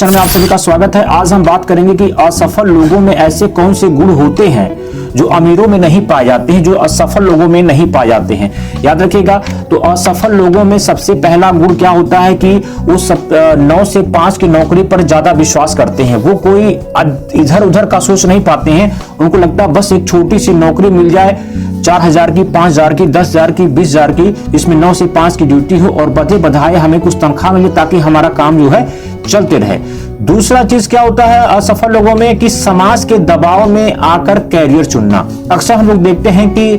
में आप सभी का स्वागत है। आज हम बात करेंगे कि असफल लोगों में ऐसे कौन से गुण होते हैं जो अमीरों में नहीं पाए जाते हैं, जो असफल लोगों में नहीं पाए जाते हैं। याद रखिएगा, तो असफल लोगों में सबसे पहला गुण क्या होता है कि वो 9 से 5 की नौकरी पर ज्यादा विश्वास करते हैं। वो कोई इधर उधर का सोच नहीं पाते हैं। उनको लगता है बस एक छोटी सी नौकरी मिल जाए, 4,000 की, 5,000 की, 10,000 की, 20,000 की, इसमें 9 से 5 की ड्यूटी हो और बधे बधाए हमें कुछ तनख्वाह मिले ताकि हमारा काम जो है चलते रहे। दूसरा चीज क्या होता है असफल लोगों में कि समाज के दबाव में आकर कैरियर चुनना। अक्सर हम लोग देखते हैं कि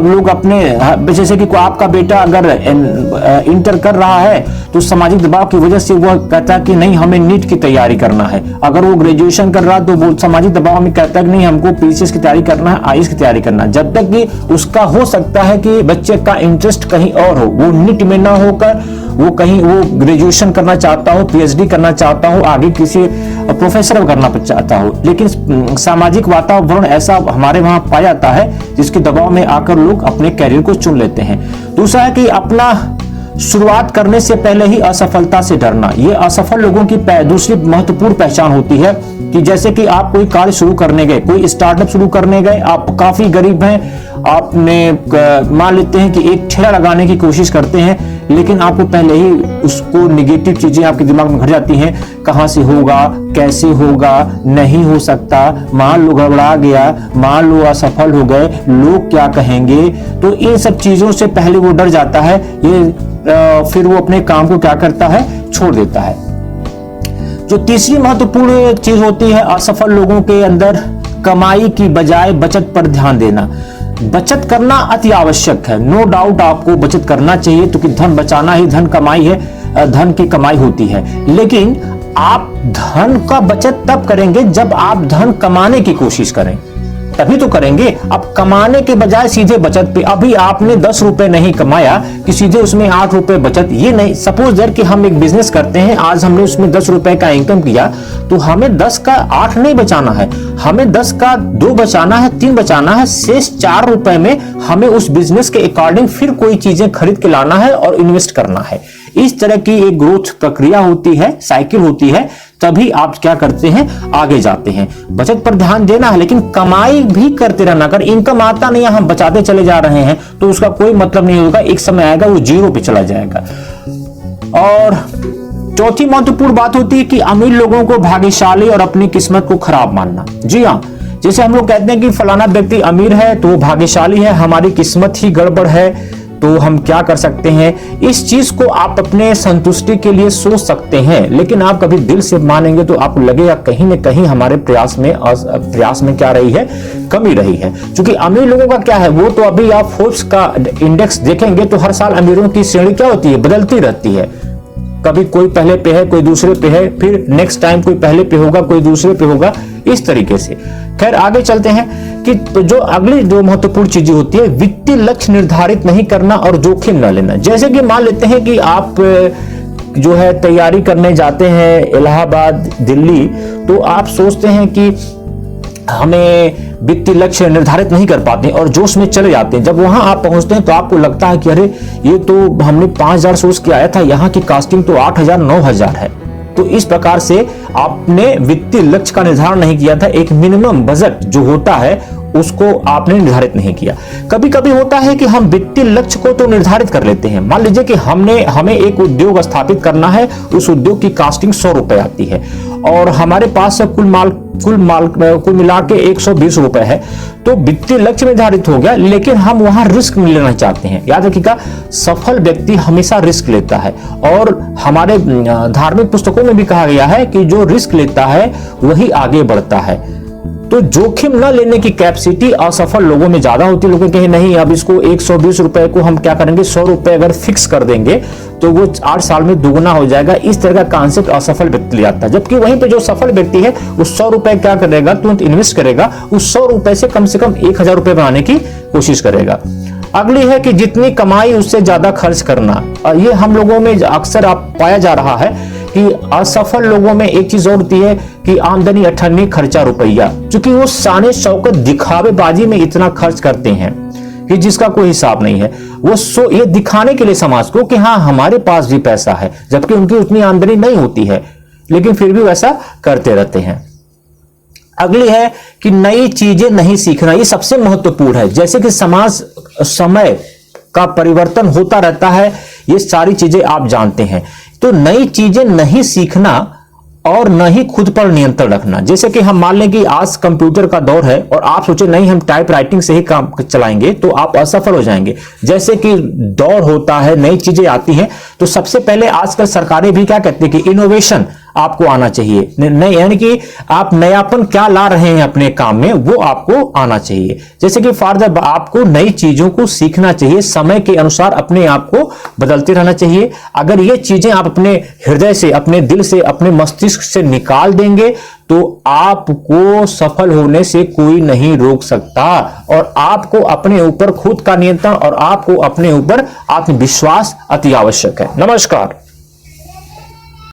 लोग अपने, जैसे कि आपका बेटा अगर इंटर कर रहा है तो सामाजिक दबाव की वजह से वो कहता है कि नहीं हमें नीट की तैयारी करना है। अगर वो ग्रेजुएशन कर रहा है तो वो सामाजिक दबाव में कहता है कि नहीं हमको पीसीएस की तैयारी करना है, आईएएस की तैयारी करना है। जब तक कि उसका हो सकता है कि बच्चे का इंटरेस्ट कहीं और हो, वो नीट में ना होकर वो कहीं वो ग्रेजुएशन करना चाहता हो, पीएचडी करना चाहता हो, आगे किसी प्रोफेसर करना चाहता हो, लेकिन सामाजिक वातावरण ऐसा हमारे वहां पाया जाता है जिसके दबाव में आकर लोग अपने कैरियर को चुन लेते हैं। दूसरा है कि अपना शुरुआत करने से पहले ही असफलता से डरना। ये असफल लोगों की दूसरी महत्वपूर्ण पहचान होती है कि जैसे कि आप कोई कार्य शुरू करने गए, कोई स्टार्टअप शुरू करने गए, आप काफी गरीब हैं, आपने मान लेते हैं कि एक ठेला लगाने की कोशिश करते हैं, लेकिन आपको पहले ही उसको नेगेटिव चीजें आपके दिमाग में घर जाती हैं। कहां से होगा, कैसे होगा, नहीं हो सकता, मान लो गड़बड़ा गया, मान लो असफल हो गए, लोग क्या कहेंगे। तो इन सब चीजों से पहले वो डर जाता है, फिर वो अपने काम को क्या करता है, छोड़ देता है। जो तीसरी महत्वपूर्ण चीज होती है असफल लोगों के अंदर, कमाई की बजाय बचत पर ध्यान देना। बचत करना अति आवश्यक है, नो डाउट आपको बचत करना चाहिए क्योंकि धन बचाना ही धन कमाई है, धन की कमाई होती है। लेकिन आप धन का बचत तब करेंगे जब आप धन कमाने की कोशिश करें, तभी तो करेंगे। अब कमाने के बजाय सीधे बचत पे, अभी आपने 10 रुपए नहीं कमाया कि सीधे उसमें 8 रुपए बचत, ये नहीं। सपोज दैट कि हम एक बिजनेस करते हैं, आज हमने उसमें 10 रुपए का इनकम किया, तो हमें 10 का 8 नहीं बचाना है, हमें 10 का 2 बचाना है, 3 बचाना है। शेष 4 रुपए में हमें उस बिजनेस के अकॉर्डिंग फिर कोई चीजें खरीद के लाना है और इन्वेस्ट करना है। इस तरह की एक ग्रोथ प्रक्रिया होती है, साइकिल होती है, तभी आप क्या करते हैं, आगे जाते हैं। बचत पर ध्यान देना है, लेकिन कमाई भी करते रहना। अगर इनकम आता नहीं है, हम बचाते चले जा रहे हैं, तो उसका कोई मतलब नहीं होगा, एक समय आएगा वो जीरो पे चला जाएगा। और चौथी महत्वपूर्ण बात होती है कि अमीर लोगों को भाग्यशाली और अपनी किस्मत को खराब मानना। जी हाँ, जैसे हम लोग कहते हैं कि फलाना व्यक्ति अमीर है तो वो भाग्यशाली है, हमारी किस्मत ही गड़बड़ है, तो हम क्या कर सकते हैं। इस चीज को आप अपने संतुष्टि के लिए सोच सकते हैं, लेकिन आप कभी दिल से मानेंगे तो आपको लगेगा कहीं न कहीं हमारे प्रयास में क्या रही है, कमी रही है। क्योंकि अमीर लोगों का क्या है, वो तो अभी आप फोर्ब्स का इंडेक्स देखेंगे तो हर साल अमीरों की श्रेणी क्या होती है, बदलती रहती है। कभी कोई पहले पे है, कोई दूसरे पे है, फिर नेक्स्ट टाइम कोई पहले पे होगा, कोई दूसरे पे होगा, इस तरीके से। खैर आगे चलते हैं कि तो जो अगली जो महत्वपूर्ण चीजें होती है, वित्तीय लक्ष्य निर्धारित नहीं करना और जोखिम न लेना। जैसे कि मान लेते हैं कि आप जो है तैयारी करने जाते हैं इलाहाबाद, दिल्ली, तो आप सोचते हैं कि हमें वित्तीय लक्ष्य निर्धारित नहीं कर पाते और जोश में चले जाते हैं। जब वहां आप पहुंचते हैं तो आपको लगता है कि अरे ये तो हमने 5,000 सोच के आया था, यहाँ की कास्टिंग तो 8,000 9,000 है। तो इस प्रकार से आपने वित्तीय लक्ष्य का निर्धारण नहीं किया था, एक मिनिमम बजट जो होता है उसको आपने निर्धारित नहीं किया। कभी कभी होता है कि हम वित्तीय लक्ष्य को तो निर्धारित कर लेते हैं। मान लीजिए कि हमें एक उद्योग स्थापित करना है, उस उद्योग की कास्टिंग 100 रुपए आती है और हमारे पास कुल मिला के 120 रुपए है, तो वित्तीय लक्ष्य निर्धारित हो गया, लेकिन हम वहां रिस्क नहीं लेना चाहते हैं। याद रखिएगा, सफल व्यक्ति हमेशा रिस्क लेता है और हमारे धार्मिक पुस्तकों में भी कहा गया है कि जो रिस्क लेता है वही आगे बढ़ता है। तो जोखिम न लेने की कैपेसिटी असफल लोगों में ज्यादा होती है। लोग कहें नहीं अब इसको 120 रुपए को हम क्या करेंगे, 100 रुपए अगर फिक्स कर देंगे तो वो 8 साल में दुगना हो जाएगा। इस तरह का कॉन्सेप्ट असफल व्यक्ति ले आता है। जबकि वहीं पे जो सफल व्यक्ति है वो 100 रुपए क्या करेगा, तुरंत इन्वेस्ट करेगा, उस 100 रुपए से कम 1,000 रुपए बनाने की कोशिश करेगा। अगली है कि जितनी कमाई उससे ज्यादा खर्च करना। ये हम लोगों में अक्सर पाया जा रहा है कि असफल लोगों में एक चीज और होती है कि आमदनी 98 खर्चा रुपया, क्योंकि वो शान शौकत दिखावेबाजी में इतना खर्च करते हैं कि जिसका कोई हिसाब नहीं है। वो ये दिखाने के लिए समाज को कि हाँ हमारे पास भी पैसा है, जबकि उनकी उतनी आमदनी नहीं होती है। लेकिन फिर भी वैसा करते रहते हैं। अगली है कि नई चीजें नहीं सीखना, ये सबसे महत्वपूर्ण है। जैसे कि समाज समय का परिवर्तन होता रहता है, ये सारी चीजें आप जानते हैं। तो नई चीजें नहीं सीखना और न ही खुद पर नियंत्रण रखना। जैसे कि हम मान लें कि आज कंप्यूटर का दौर है और आप सोचे नहीं हम टाइप राइटिंग से ही काम चलाएंगे, तो आप असफल हो जाएंगे। जैसे कि दौर होता है, नई चीजें आती हैं, तो सबसे पहले आजकल सरकारें भी क्या कहती है कि इनोवेशन आपको आना चाहिए, नहीं यानी कि आप नयापन क्या ला रहे हैं अपने काम में वो आपको आना चाहिए। जैसे कि फर्दर आपको नई चीजों को सीखना चाहिए, समय के अनुसार अपने आप को बदलते रहना चाहिए। अगर ये चीजें आप अपने हृदय से, अपने दिल से, अपने मस्तिष्क से निकाल देंगे तो आपको सफल होने से कोई नहीं रोक सकता। और आपको अपने ऊपर खुद का नियंत्रण और आपको अपने ऊपर आत्मविश्वास अति आवश्यक है। नमस्कार।